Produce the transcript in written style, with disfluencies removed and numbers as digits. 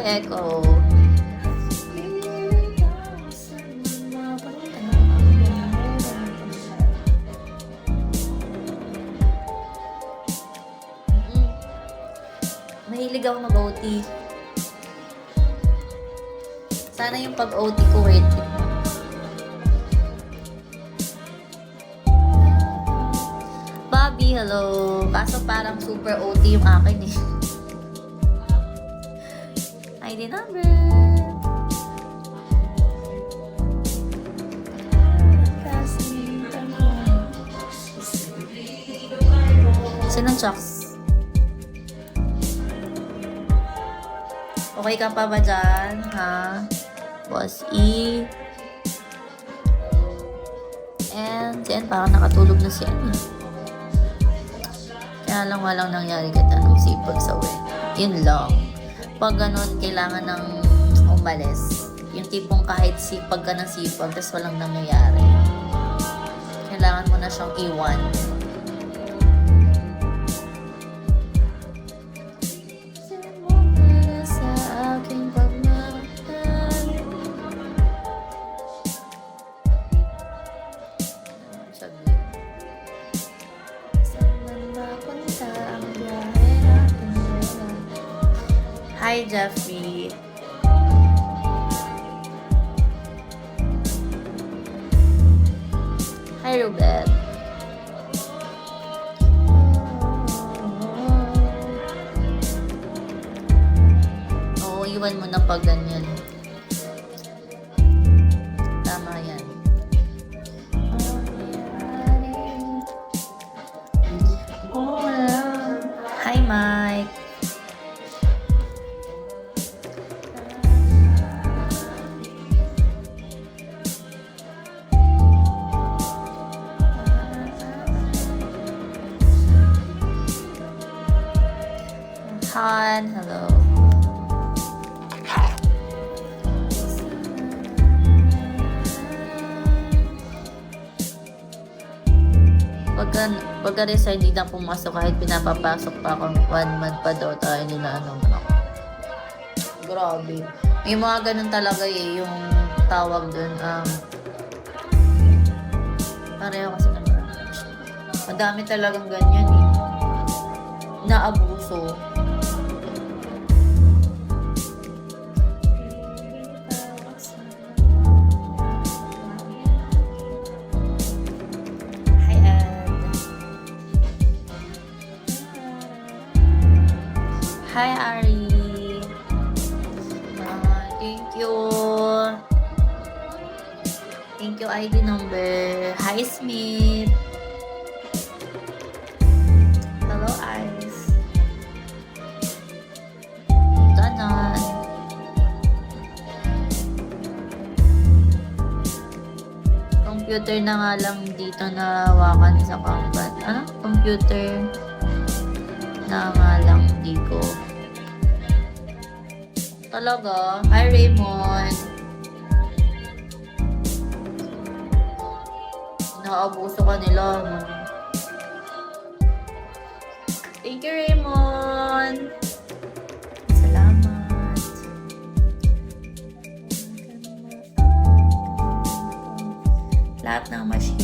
Echo. Mahilig ako mag-OT. Sana yung pag-OT ko worth it. Bobby, hello. Kaso parang super OT yung akin eh. ID number. Sinang chocks? Okay ka pa ba dyan? Ha? Boss E. And si N, parang nakatulog na si N. Kaya lang walang nangyari kita ng sipag sa web. Yun lang. Pag ganun, kailangan ng umalis. Yung tipong kahit sipag ka ng sipag, tapos walang nangyayari. Kailangan mo na siyang iwan. Hi, Jeffrey. Hi, Rubet. Oo, iwan mo na pag ganyan. Tama yan. Hi, Mike. Han, hello. Pagka-resign, hindi na pumasok kahit pinapapasok pa akong 1 month pa daw tayo nila ano. Grabe. May mga ganun talaga eh, yung tawag dun. Pareho kasi naman. Madami talagang ganyan eh. Naabuso. Hi, Ari. Thank you. Thank you, ID number. Hi, Smith. Hello, Ice. Danan. Computer na nga lang dito na hawakan sa combat. Ano? Computer na nga lang di ko. Talaga? Hi, Raymond. Nakaabuso ka nila, no? Thank you, Raymond. Salamat. Lahat ng machine